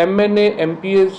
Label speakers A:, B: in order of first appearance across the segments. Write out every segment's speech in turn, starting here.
A: MNA MPs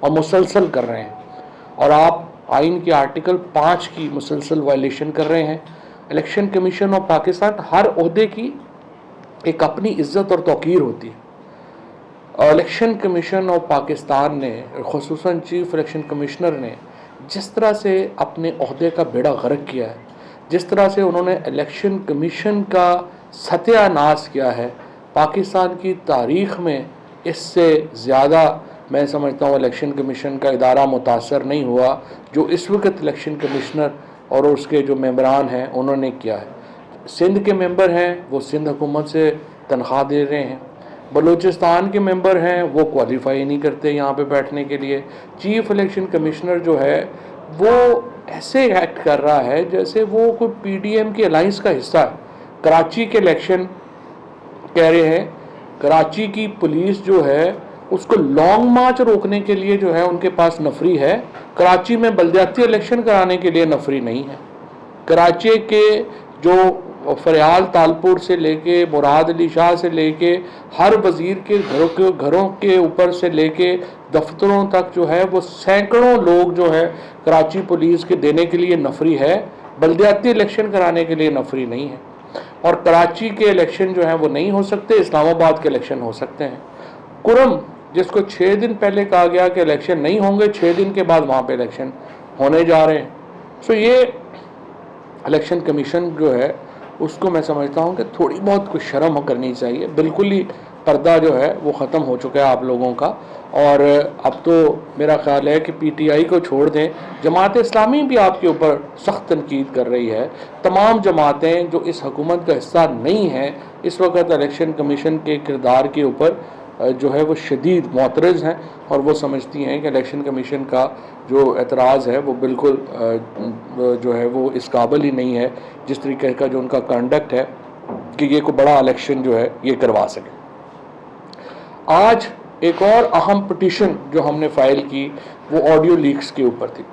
A: اور مسلسل کر رہے ہیں، اور آپ آئین کے آرٹیکل 5 کی مسلسل وائلیشن کر رہے ہیں۔ الیکشن کمیشن آف پاکستان، ہر عہدے کی ایک اپنی عزت اور توقیر ہوتی ہے۔ الیکشن کمیشن آف پاکستان نے، خصوصاً چیف الیکشن کمشنر نے، جس طرح سے اپنے عہدے کا بیڑا غرق کیا ہے، جس طرح سے انہوں نے الیکشن کمیشن کا ستیہ ناش کیا ہے، پاکستان کی تاریخ میں اس سے زیادہ میں سمجھتا ہوں الیکشن کمیشن کا ادارہ متاثر نہیں ہوا جو اس وقت الیکشن کمشنر اور اس کے جو ممبران ہیں انہوں نے کیا ہے۔ سندھ کے ممبر ہیں، وہ سندھ حکومت سے تنخواہ دے رہے ہیں۔ بلوچستان کے ممبر ہیں، وہ کوالیفائی نہیں کرتے یہاں پہ بیٹھنے کے لیے۔ چیف الیکشن کمشنر جو ہے وہ ایسے ایکٹ کر رہا ہے جیسے وہ کوئی پی ڈی ایم کی الائنس کا حصہ ہے۔ کراچی کے الیکشن کہہ رہے ہیں، کراچی کی پولیس جو ہے اس کو لانگ مارچ روکنے کے لیے جو ہے ان کے پاس نفری ہے، کراچی میں بلدیاتی الیکشن کرانے کے لیے نفری نہیں ہے۔ کراچی کے جو فریال تالپور سے لے کے مراد علی شاہ سے لے کے ہر وزیر کے گھروں کے اوپر سے لے کے دفتروں تک جو ہے وہ سینکڑوں لوگ جو ہے کراچی پولیس کے دینے کے لیے نفری ہے، بلدیاتی الیکشن کرانے کے لیے نفری نہیں ہے۔ اور کراچی کے الیکشن جو ہیں وہ نہیں ہو سکتے، اسلام آباد کے الیکشن ہو سکتے ہیں۔ کرم جس کو 6 دن پہلے کہا گیا کہ الیکشن نہیں ہوں گے، 6 دن کے بعد وہاں پہ الیکشن ہونے جا رہے ہیں۔ سو یہ الیکشن کمیشن جو ہے اس کو میں سمجھتا ہوں کہ تھوڑی بہت کچھ شرم کرنی چاہیے۔ بالکل ہی پردہ جو ہے وہ ختم ہو چکا ہے آپ لوگوں کا، اور اب تو میرا خیال ہے کہ پی ٹی آئی کو چھوڑ دیں، جماعت اسلامی بھی آپ کے اوپر سخت تنقید کر رہی ہے۔ تمام جماعتیں جو اس حکومت کا حصہ نہیں ہیں اس وقت الیکشن کمیشن کے کردار کے اوپر جو ہے وہ شدید معترض ہیں، اور وہ سمجھتی ہیں کہ الیکشن کمیشن کا جو اعتراض ہے وہ بالکل جو ہے وہ اس قابل ہی نہیں ہے جس طریقے کا جو ان کا کنڈکٹ ہے کہ یہ کوئی بڑا الیکشن جو ہے یہ کروا سکے۔ آج ایک اور اہم پٹیشن جو ہم نے فائل کی وہ آڈیو لیکس کے اوپر تھی۔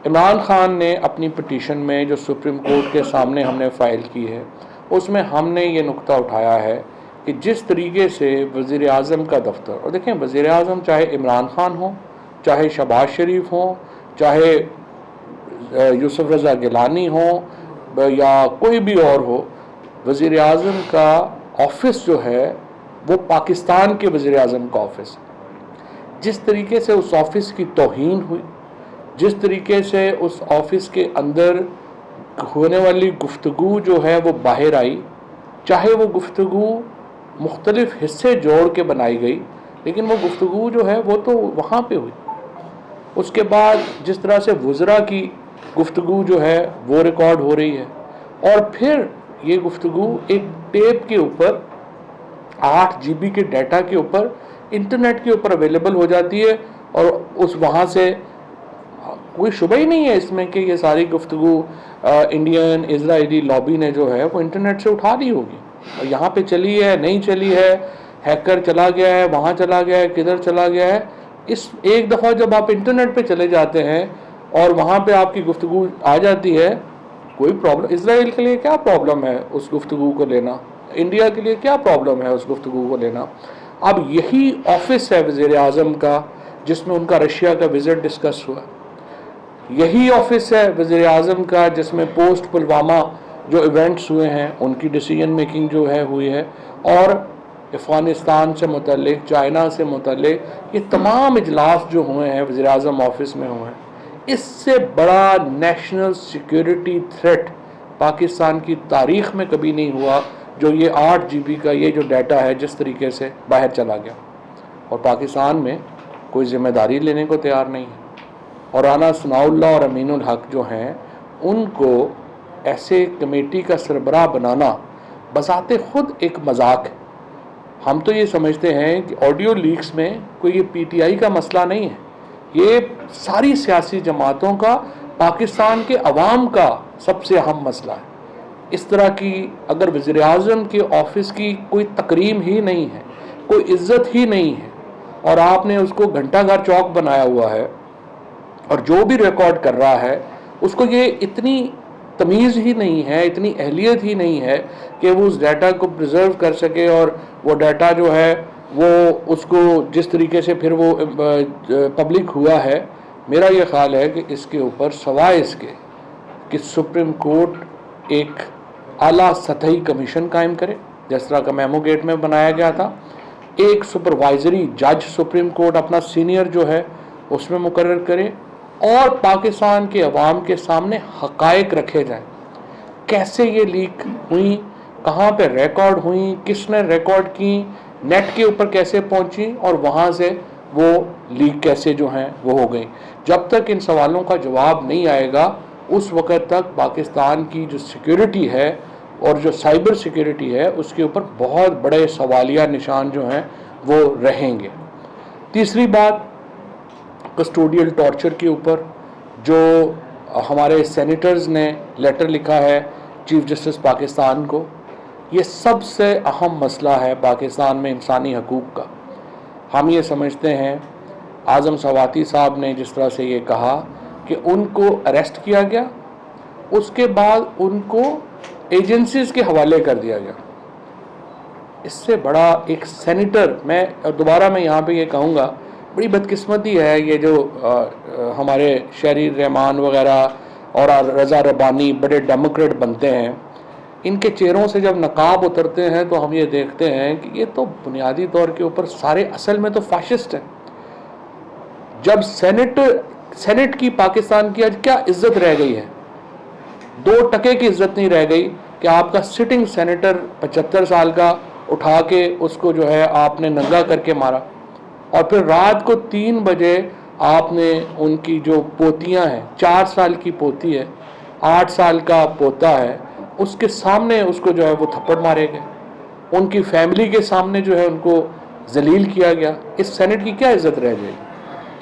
A: عمران خان نے اپنی پٹیشن میں جو سپریم کورٹ کے سامنے ہم نے فائل کی ہے اس میں ہم نے یہ نقطہ اٹھایا ہے کہ جس طریقے سے وزیر اعظم کا دفتر، اور دیکھیں وزیر اعظم چاہے عمران خان ہوں، چاہے شہباز شریف ہوں، چاہے یوسف رضا گیلانی ہوں یا کوئی بھی اور ہو، وزیر اعظم کا آفس جو ہے وہ پاکستان کے وزیر اعظم کا آفس ہے۔ جس طریقے سے اس آفس کی توہین ہوئی، جس طریقے سے اس آفس کے اندر ہونے والی گفتگو جو ہے وہ باہر آئی، چاہے وہ گفتگو مختلف حصے جوڑ کے بنائی گئی لیکن وہ گفتگو جو ہے وہ تو وہاں پہ ہوئی۔ اس کے بعد جس طرح سے وزراء کی گفتگو جو ہے وہ ریکارڈ ہو رہی ہے، اور پھر یہ گفتگو ایک ٹیپ کے اوپر 8 جی بی کے ڈیٹا کے اوپر انٹرنیٹ کے اوپر اویلیبل ہو جاتی ہے، اور اس وہاں سے کوئی شبہ ہی نہیں ہے اس میں کہ یہ ساری گفتگو انڈین اسرائیلی لابی نے جو ہے وہ انٹرنیٹ سے اٹھا لی ہوگی، اور یہاں پہ چلی ہے نہیں چلی ہے، ہیکر چلا گیا ہے، وہاں چلا گیا ہے، کدھر چلا گیا ہے۔ اس ایک دفعہ جب آپ انٹرنیٹ پہ چلے جاتے ہیں اور وہاں پہ آپ کی گفتگو آ جاتی ہے، کوئی پرابلم، اسرائیل کے لیے کیا پرابلم ہے اس گفتگو کو لینا، انڈیا کے لیے کیا پرابلم ہے اس گفتگو کو لینا۔ اب یہی آفس ہے وزیر اعظم کا جس میں ان کا رشیا کا وزٹ ڈسکس ہوا، یہی آفس ہے وزیر اعظم کا جس میں پوسٹ پلوامہ جو ایونٹس ہوئے ہیں ان کی ڈیسیجن میکنگ جو ہے ہوئی ہے، اور افغانستان سے متعلق، چائنا سے متعلق یہ تمام اجلاس جو ہوئے ہیں وزیر اعظم آفس میں ہوئے ہیں۔ اس سے بڑا نیشنل سیکیورٹی تھریٹ پاکستان کی تاریخ میں کبھی نہیں ہوا جو یہ 8 جی بی کا یہ جو ڈیٹا ہے جس طریقے سے باہر چلا گیا، اور پاکستان میں کوئی ذمہ داری لینے کو تیار نہیں ہے۔ اور رانا ثناء اللہ اور امین الحق جو ہیں ان کو ایسے کمیٹی کا سربراہ بنانا بذات خود ایک مذاق ہے۔ ہم تو یہ سمجھتے ہیں کہ آڈیو لیکس میں کوئی یہ پی ٹی آئی کا مسئلہ نہیں ہے، یہ ساری سیاسی جماعتوں کا، پاکستان کے عوام کا سب سے اہم مسئلہ ہے۔ اس طرح کی اگر وزیر اعظم کے آفس کی کوئی تکریم ہی نہیں ہے، کوئی عزت ہی نہیں ہے، اور آپ نے اس کو گھنٹہ گھر چوک بنایا ہوا ہے، اور جو بھی ریکارڈ کر رہا ہے اس کو یہ اتنی تمیز ہی نہیں ہے، اتنی اہلیت ہی نہیں ہے کہ وہ اس ڈیٹا کو پریزرو کر سکے اور وہ ڈیٹا جو ہے وہ اس کو جس طریقے سے پھر وہ پبلک ہوا ہے، میرا یہ خیال ہے کہ اس کے اوپر سوائے اس کے کہ سپریم کورٹ ایک اعلیٰ سطحی کمیشن قائم کرے، جس طرح کا میمو گیٹ میں بنایا گیا تھا، ایک سپروائزری جج سپریم کورٹ اپنا سینئر جو ہے اس میں مقرر کرے، اور پاکستان کے عوام کے سامنے حقائق رکھے جائیں، کیسے یہ لیک ہوئیں، کہاں پہ ریکارڈ ہوئیں، کس نے ریکارڈ کی، نیٹ کے اوپر کیسے پہنچی، اور وہاں سے وہ لیک کیسے جو ہیں وہ ہو گئیں۔ جب تک ان سوالوں کا جواب نہیں آئے گا اس وقت تک پاکستان کی جو سیکیورٹی ہے اور جو سائبر سیکیورٹی ہے اس کے اوپر بہت بڑے سوالیہ نشان جو ہیں وہ رہیں گے۔ تیسری بات کسٹوڈیل ٹارچر کے اوپر جو ہمارے سینیٹرز نے لیٹر لکھا ہے چیف جسٹس پاکستان کو، یہ سب سے اہم مسئلہ ہے پاکستان میں انسانی حقوق کا۔ ہم یہ سمجھتے ہیں اعظم سواتی صاحب نے جس طرح سے یہ کہا کہ ان کو اریسٹ کیا گیا، اس کے بعد ان کو ایجنسیز کے حوالے کر دیا گیا، اس سے بڑا ایک سینیٹر، میں دوبارہ یہاں پہ یہ کہوں گا، بڑی بدقسمتی ہے یہ جو ہمارے شہری رحمان وغیرہ اور رضا ربانی بڑے ڈیموکریٹ بنتے ہیں، ان کے چہروں سے جب نقاب اترتے ہیں تو ہم یہ دیکھتے ہیں کہ یہ تو بنیادی طور کے اوپر سارے اصل میں تو فاشسٹ ہیں۔ جب سینٹ کی پاکستان کی آج کیا عزت رہ گئی ہے؟ 2 ٹکے کی عزت نہیں رہ گئی کہ آپ کا سٹنگ سینیٹر 75 سال کا اٹھا کے اس کو جو ہے آپ نے ننگا کر کے مارا، اور پھر رات کو 3 بجے آپ نے ان کی جو پوتیاں ہیں، 4 سال کی پوتی ہے، 8 سال کا پوتا ہے، اس کے سامنے اس کو جو ہے وہ تھپڑ مارے گئے، ان کی فیملی کے سامنے جو ہے ان کو ذلیل کیا گیا۔ اس سینٹ کی کیا عزت رہ جائے گی؟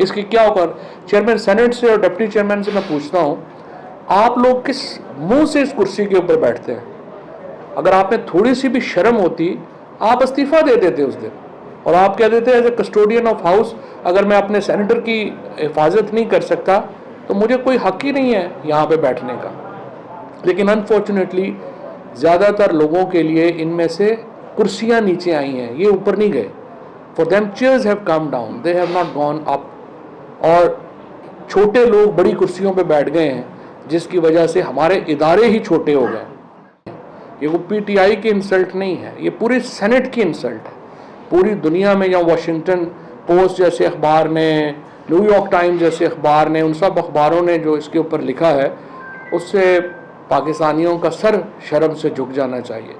A: اس کی کیا ہوگا؟ چیئرمین سینٹ سے اور ڈپٹی چیئرمین سے میں پوچھتا ہوں، آپ لوگ کس منہ سے اس کرسی کے اوپر بیٹھتے ہیں؟ اگر آپ میں تھوڑی سی بھی شرم ہوتی آپ استعفیٰ دے دیتے اس دن، اور آپ کہہ دیتے as a custodian of house اگر میں اپنے سینیٹر کی حفاظت نہیں کر سکتا تو مجھے کوئی حق ہی نہیں ہے یہاں پہ بیٹھنے کا۔ لیکن انفارچونیٹلی زیادہ تر لوگوں کے لیے ان میں سے کرسیاں نیچے آئی ہیں، یہ اوپر نہیں گئے۔ For them chairs have come down, they have not gone up. اور چھوٹے لوگ بڑی کرسیوں پہ بیٹھ گئے ہیں جس کی وجہ سے ہمارے ادارے ہی چھوٹے ہو گئے۔ یہ وہ پی ٹی آئی کی انسلٹ نہیں ہے، یہ پوری سینٹ کی انسلٹ ہے۔ پوری دنیا میں یا واشنگٹن پوسٹ جیسے اخبار نے، نیو یارک ٹائمز جیسے اخبار نے، ان سب اخباروں نے جو اس کے اوپر لکھا ہے اس سے پاکستانیوں کا سر شرم سے جھک جانا چاہیے۔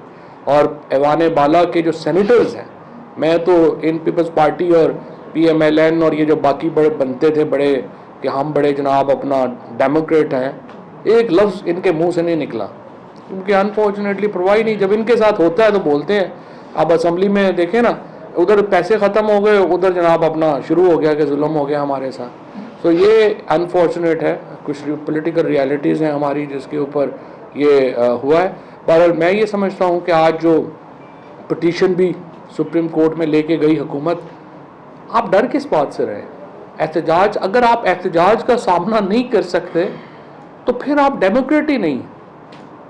A: اور ایوان بالا کے جو سینیٹرز ہیں، میں تو ان پیپلز پارٹی اور پی ایم ایل این اور یہ جو باقی بڑے بنتے تھے بڑے کہ ہم بڑے جناب اپنا ڈیموکریٹ ہیں، ایک لفظ ان کے منہ سے نہیں نکلا، کیونکہ انفارچونیٹلی پرواہ نہیں، جب ان کے ساتھ ہوتا ہے تو بولتے ہیں۔ اب اسمبلی میں دیکھیں نا، ادھر پیسے ختم ہو گئے، ادھر جناب اپنا شروع ہو گیا کہ ظلم ہو گیا ہمارے ساتھ۔ تو یہ انفارچونیٹ ہے، کچھ پولیٹیکل ریالٹیز ہیں ہماری جس کے اوپر یہ ہوا ہے۔ بہرحال میں یہ سمجھتا ہوں کہ آج جو پٹیشن بھی سپریم کورٹ میں لے کے گئی حکومت، آپ ڈر کس بات سے رہے؟ احتجاج، اگر آپ احتجاج کا سامنا نہیں کر سکتے تو پھر آپ ڈیموکریٹ ہی نہیں۔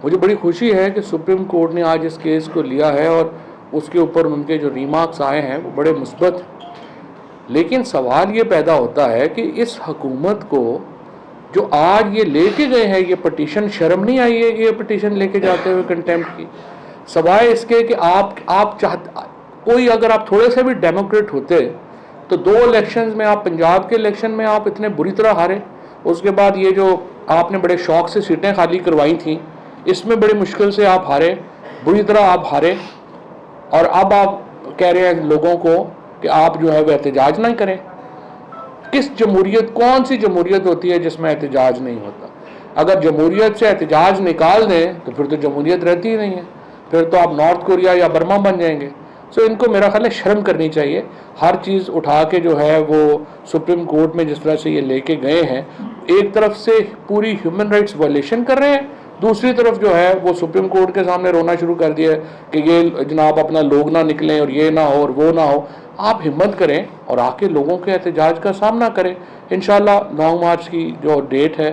A: مجھے بڑی خوشی ہے کہ سپریم کورٹ نے آج اس کیس کو لیا ہے اور اس کے اوپر ان کے جو ریمارکس آئے ہیں وہ بڑے مثبت ہیں، لیکن سوال یہ پیدا ہوتا ہے کہ اس حکومت کو جو آج یہ لے کے گئے ہیں یہ پٹیشن، شرم نہیں آئی ہے یہ پٹیشن لے کے جاتے ہوئے کنٹیمپٹ کی؟ سوائے اس کے کہ آپ کوئی اگر آپ تھوڑے سے بھی ڈیموکریٹ ہوتے تو 2 الیکشنز میں، آپ پنجاب کے الیکشن میں آپ اتنے بری طرح ہارے، اس کے بعد یہ جو آپ نے بڑے شوق سے سیٹیں خالی کروائی تھیں اس میں بڑی مشکل سے آپ ہارے، بری طرح آپ ہارے، اور اب آپ کہہ رہے ہیں لوگوں کو کہ آپ جو ہے وہ احتجاج نہ کریں۔ کس جمہوریت، کون سی جمہوریت ہوتی ہے جس میں احتجاج نہیں ہوتا؟ اگر جمہوریت سے احتجاج نکال دیں تو پھر تو جمہوریت رہتی ہی نہیں ہے، پھر تو آپ نارتھ کوریا یا برما بن جائیں گے۔ ان کو میرا خیال ہے شرم کرنی چاہیے، ہر چیز اٹھا کے جو ہے وہ سپریم کورٹ میں جس طرح سے یہ لے کے گئے ہیں، ایک طرف سے پوری ہیومن رائٹس وائلیشن کر رہے ہیں، دوسری طرف جو ہے وہ سپریم کورٹ کے سامنے رونا شروع کر دیا کہ یہ جناب اپنا لوگ نہ نکلیں اور یہ نہ ہو اور وہ نہ ہو۔ آپ ہمت کریں اور آ کے لوگوں کے احتجاج کا سامنا کریں۔ انشاءاللہ 9 مارچ کی جو ڈیٹ ہے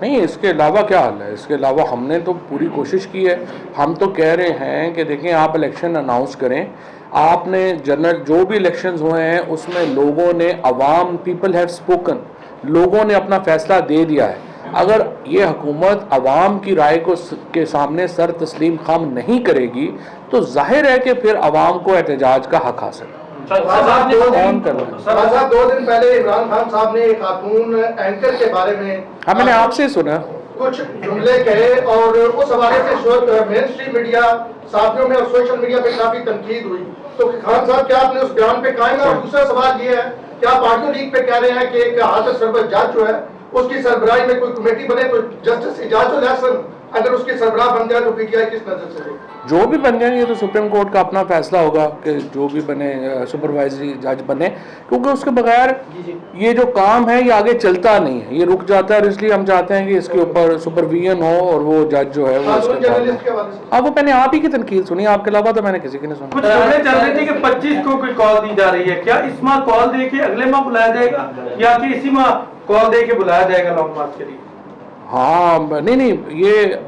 A: نہیں اس کے علاوہ کیا حل ہے؟ اس کے علاوہ ہم نے تو پوری کوشش کی ہے. ہم تو کہہ رہے ہیں کہ دیکھیں آپ الیکشن اناؤنس کریں. آپ نے جنرل جو بھی الیکشنز ہوئے ہیں اس میں لوگوں نے عوام پیپل ہیو اسپوکن, لوگوں نے اپنا فیصلہ دے دیا ہے. اگر یہ حکومت عوام کی رائے کو کے سامنے سر تسلیم خم نہیں کرے گی تو ظاہر ہے کہ پھر عوام کو احتجاج کا حق حاصل ہے.
B: صاحب 2 دن پہلے عمران خان صاحب نے ایک خاتون اینکر کے بارے میں
A: میں نے آپ سے سنا
B: کچھ جملے کہے اور اس حوالے سے مین اسٹریم میڈیا صحافیوں میں اور سوشل میڈیا پہ کافی تنقید ہوئی. تو خان صاحب کیا آپ نے اس بیان پہ قائم ہے؟ اور دوسرا سوال یہ ہے کہ آپ پارٹیوں لیگ پہ کہہ رہے ہیں کہ ایک حاضر سربراہ جج جو ہے اس کی سربراہی میں کوئی کمیٹی بنے تو جسٹس اعجاز الحسن اگر اس کی سربراہ بن جائے تو پی ٹی آئی کس نظر سے؟
A: جو بھی بن جائیں گے تو سپریم کورٹ کا اپنا فیصلہ ہوگا کہ جو بھی بنے سپروائزری جج بنے, کیونکہ اس کے بغیر یہ جو کام ہے یہ آگے چلتا نہیں ہے, یہ رک جاتا ہے. اور اس لیے ہم چاہتے ہیں کہ اس کے اوپر سپرویژن ہو اور وہ جج جو ہے وہ اس کے اب وہ میں نے آپ ہی کی تنقید سنی, آپ کے علاوہ تو میں نے کسی کی نہیں سنی.
C: کچھ خبریں چل رہی تھی کہ 25 کو کوئی کال دی جا رہی ہے, کیا اس ماہ کال دے کے اگلے ماہ بلایا جائے گا یا کہ اسی ماہ کال دے کے بلایا جائے گا لانگ مارچ کے لیے؟
A: ہاں نہیں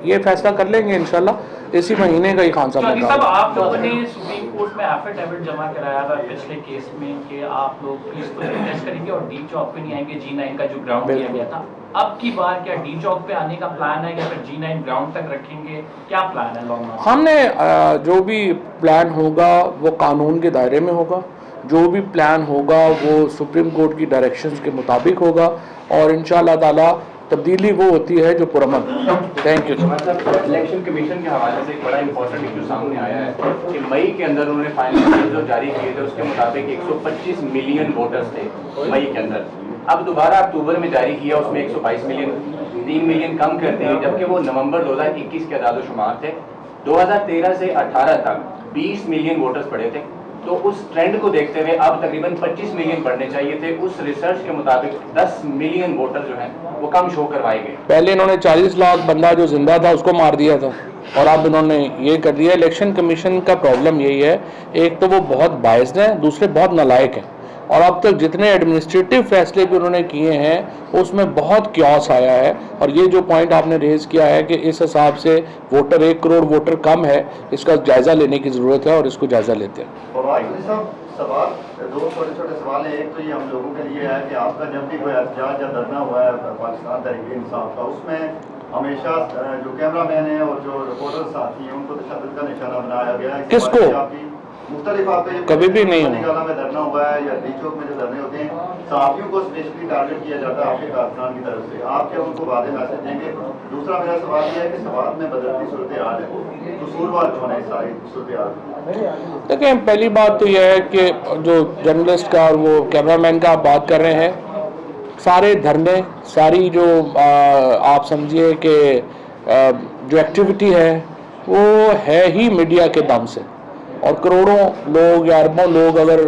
A: یہ فیصلہ کر لیں گے انشاءاللہ اسی مہینے کا ہی. خان صاحب نے
D: صاحب آپ لوگوں نے سپریم کورٹ میں ایفیڈیوٹ جمع کرایا تھا پچھلے کیس میں کہ آپ لوگ پولیس کو ریکویسٹ کریں گے اور ڈی چوک پہ نہیں آئیں گے, G9 کا جو گراؤنڈ دیا گیا تھا. اب کی بار کیا ڈی چوک پہ آنے کا پلان ہے یا پھر G9 گراؤنڈ تک رکھیں گے, کیا پلان ہے لانگ مارچ؟
A: ہم نے جو بھی پلان ہوگا وہ قانون کے دائرے میں ہوگا, جو بھی پلان ہوگا وہ سپریم کورٹ کی ڈائریکشنز کے مطابق ہوگا اور انشاءاللہ تعالی تبدیلی وہ ہوتی ہے جو پرامن. Thank you.
E: الیکشن کمیشن کے حوالے سے ایک بڑا امپورٹنٹ ایشو سامنے آیا ہے کہ مئی کے اندر انہوں نے فائنل جو جاری کیے تھے اس کے مطابق 125 ملین ووٹرز تھے مئی کے اندر. اب دوبارہ اکتوبر میں جاری کیا اس میں 122 ملین, 3 ملین کم کر دیے, جبکہ وہ نومبر 2021 کے اعداد و شمار تھے. 2013 سے 18 تک 20 ملین ووٹرز پڑے تھے. تو اس ٹرینڈ کو دیکھتے ہوئے اب تقریباً 25 ملین پڑھنے چاہیے تھے. اس ریسرچ کے مطابق 10 ملین ووٹر جو ہیں وہ کم شو کروائے گئے.
A: پہلے انہوں نے 40 لاکھ بندہ جو زندہ تھا اس کو مار دیا تھا اور اب انہوں نے یہ کر دیا. الیکشن کمیشن کا پرابلم یہی ہے, ایک تو وہ بہت بائسڈ ہیں, دوسرے بہت نالائق ہیں. اور اب تک جتنے ایڈمنسٹریٹو فیصلے بھی انہوں نے کیے ہیں اس میں بہت کیوس آیا ہے. اور یہ جو پوائنٹ آپ نے ریز کیا ہے کہ اس حساب سے ووٹر 1 کروڑ ووٹر کم ہے, اس کا جائزہ لینے کی ضرورت ہے اور اس کو جائزہ لیتے ہیں.
F: سوال 2 چھوٹے سوال ہیں. ایک تو یہ ہم لوگوں کے لیے ہے کہ آپ کا جب بھی کوئی احتجاج یا دھرنا ہوا ہے پاکستان تحریک انصاف کا, اس میں ہمیشہ جو کیمرہ مین ہیں اور جو رپورٹر ساتھی ہیں ان کو تشدد کا نشانہ بنایا گیا ہے.
A: کس کو؟
F: مختلف آپ کا
A: کبھی بھی نہیں
F: نگالا میں دھرنا ہوا ہے یا ڈی چوک میں جو دھرنے ہوتے ہیں صحافیوں کو اسپیشلی ٹارگیٹ کیا جاتا ہے آپ کے کارکنان کی طرف سے. آپ کیا ان کو واضح میسج دیں گے؟ دوسرا میرا سوال یہ ہے کہ سوات میں بدلتی صورتحال ہے, قصوروار کون ہے ساری صورتحال؟
A: دیکھیں پہلی بات تو یہ ہے کہ جو جرنلسٹ کا اور وہ کیمرہ مین کا آپ بات کر رہے ہیں, سارے دھرنے, ساری جو آپ سمجھیے کہ جو ایکٹیویٹی ہے وہ ہے ہی میڈیا کے دم سے. اور کروڑوں لوگ یا اربوں لوگ اگر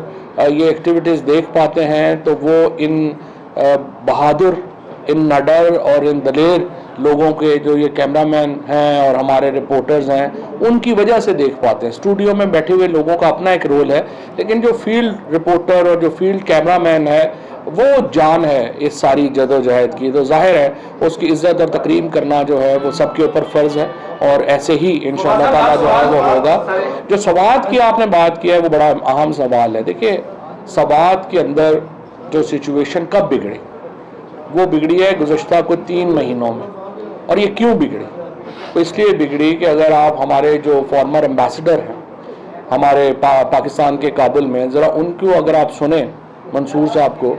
A: یہ ایکٹیویٹیز دیکھ پاتے ہیں تو وہ ان بہادر, ان نڈر اور ان دلیر لوگوں کے جو یہ کیمرہ مین ہیں اور ہمارے رپورٹرز ہیں ان کی وجہ سے دیکھ پاتے ہیں. اسٹوڈیو میں بیٹھے ہوئے لوگوں کا اپنا ایک رول ہے, لیکن جو فیلڈ رپورٹر اور جو فیلڈ کیمرہ مین ہے وہ جان ہے اس ساری جدوجہد کی. تو ظاہر ہے اس کی عزت اور تکریم کرنا جو ہے وہ سب کے اوپر فرض ہے اور ایسے ہی انشاءاللہ تعالیٰ جو ہے وہ ہوگا. جو سوات کی آپ نے بات کیا ہے وہ بڑا اہم سوال ہے. دیکھیے سوات کے اندر جو سچویشن کب بگڑی, وہ بگڑی ہے گزشتہ کو 3 مہینوں میں. اور یہ کیوں بگڑی؟ تو اس لیے بگڑی کہ اگر آپ ہمارے جو فارمر ایمبیسڈر ہیں ہمارے پاکستان کے کابل میں, ذرا ان کو اگر آپ سنیں منصور صاحب کو,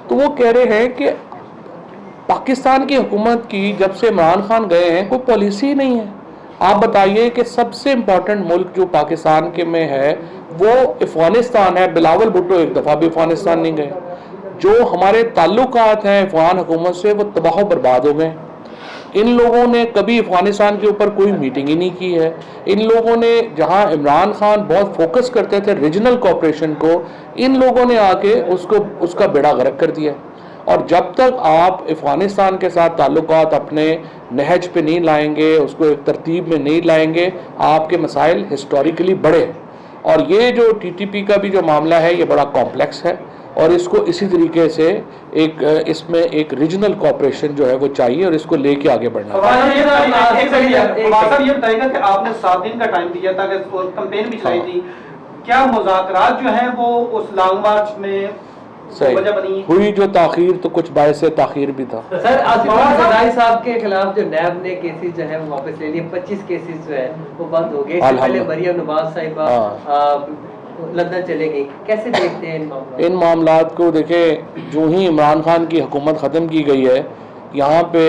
A: تو وہ کہہ رہے ہیں کہ پاکستان کی حکومت کی جب سے عمران خان گئے ہیں کوئی پالیسی نہیں ہے. آپ بتائیے کہ سب سے امپورٹنٹ ملک جو پاکستان کے میں ہے وہ افغانستان ہے. بلاول بھٹو ایک دفعہ بھی افغانستان نہیں گئے. جو ہمارے تعلقات ہیں افغان حکومت سے وہ تباہ و برباد ہو گئے. ان لوگوں نے کبھی افغانستان کے اوپر کوئی میٹنگ ہی نہیں کی ہے. ان لوگوں نے جہاں عمران خان بہت فوکس کرتے تھے ریجنل کوآپریشن کو, ان لوگوں نے آ کے اس کا بیڑا غرق کر دیا. اور جب تک آپ افغانستان کے ساتھ تعلقات اپنے نہج پہ نہیں لائیں گے, اس کو ایک ترتیب میں نہیں لائیں گے, آپ کے مسائل ہسٹوریکلی بڑے. اور یہ جو ٹی ٹی پی کا بھی جو معاملہ ہے یہ بڑا کمپلیکس ہے اور اس کو اسی طریقے سے ایک اس میں ایک ریجنل کوآپریشن جو ہے وہ چاہیے اور اس کو لے کے آگے بڑھنا ہے۔
G: صاحب یہ بتائیے گا کہ آپ نے 7 دن کا ٹائم دیا تھا کہ کمپین بھی چلائی تھی، کیا مذاکرات جو ہیں وہ اس لانگ مارچ میں وجہ بنی
A: ہوئی؟ جو تاخیر تو کچھ باعث تاخیر بھی تھا۔
H: سر آصف زرداری صاحب کے خلاف جو نیب نے کیسز جو ہے وہ واپس لے لیے، 25 کیسز جو ہے وہ بند ہو گئے، اس سے پہلے مریم نواز صاحبہ لندن چلے گئی، کیسے دیکھتے ہیں
A: ان معاملات کو؟ دیکھیں، جو ہی عمران خان کی حکومت ختم کی گئی ہے، یہاں پہ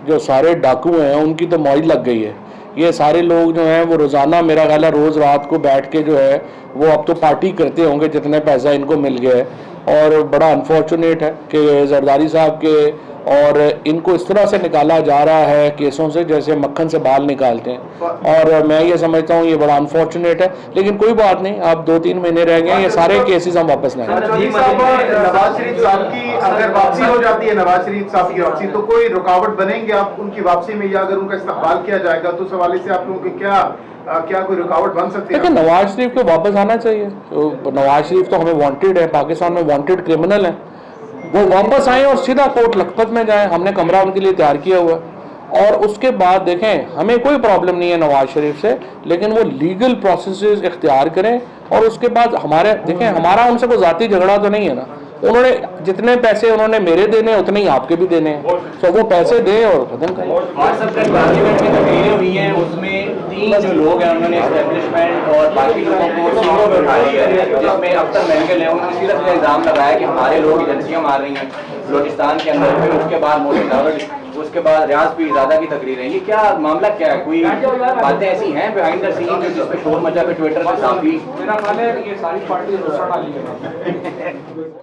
A: جو سارے ڈاکو ہیں ان کی تو موج لگ گئی ہے۔ یہ سارے لوگ جو ہیں وہ روزانہ میرا خیال ہے روز رات کو بیٹھ کے جو ہے وہ اب تو پارٹی کرتے ہوں گے جتنے پیسہ ان کو مل گیا ہے، اور بڑا انفارچونیٹ ہے کہ زرداری صاحب کے اور ان کو اس طرح سے نکالا جا رہا ہے کیسوں سے جیسے مکھن سے بال نکالتے ہیں، اور میں یہ سمجھتا ہوں یہ بڑا انفارچونیٹ ہے، لیکن کوئی بات نہیں، اب 2-3 مہینے رہ گئے ہیں، یہ سارے کیسز ہم واپس لائیں گے۔
I: نواز شریف صاحب کی اگر واپسی ہو جاتی ہے، نواز شریف صاحب کی واپسی، تو کوئی رکاوٹ بنیں گے آپ ان کی واپسی میں، یا اگر ان کا استقبال کیا جائے گا تو اس حوالے سے آپ لوگوں کے کیا کوئی رکاوٹ بن سکتی ہے؟
A: لیکن نواز شریف کو واپس آنا چاہیے۔ نواز شریف تو ہمیں وانٹیڈ ہے، پاکستان میں وانٹیڈ کرمنل ہیں، وہ واپس آئیں اور سیدھا کوٹ لکھپت میں جائیں، ہم نے کمرہ ان کے لیے تیار کیا ہوا ہے، اور اس کے بعد دیکھیں ہمیں کوئی پرابلم نہیں ہے نواز شریف سے، لیکن وہ لیگل پروسیسز اختیار کریں، اور اس کے بعد دیکھیں ہمارا ان سے کوئی ذاتی جھگڑا تو نہیں ہے نا، انہوں نے جتنے پیسے انہوں نے میرے دینے اتنے ہی آپ کے بھی دینے ہیں، تو وہ پیسے دیں اور ختم کریں۔
E: واٹس ایپ پارلیمنٹ میں تقریریں ہوئی ہیں، اس میں 3 جو لوگ ہیں انہوں نے اسٹیبلشمنٹ اور باقی لوگوں کو سینگوں میں اٹھا لیا ہے، جس میں اختر مینگل ہے، انہوں نے سیدھا سیدھا الزام لگایا کہ ہمارے لوگ ایجنسیاں مار رہی ہیں بلوچستان کے اندر، پھر اس کے بعد موٹی داوڑ، اس کے بعد ریاض پیر زادہ کی تقریریں۔ یہ کیا معاملہ کیا ہے؟ کوئی باتیں ایسی ہیں بیہائنڈ دا سین جس پہ شور مچا پہ ٹویٹر پہ صافی؟
J: میرا خیال ہے یہ ساری پارٹی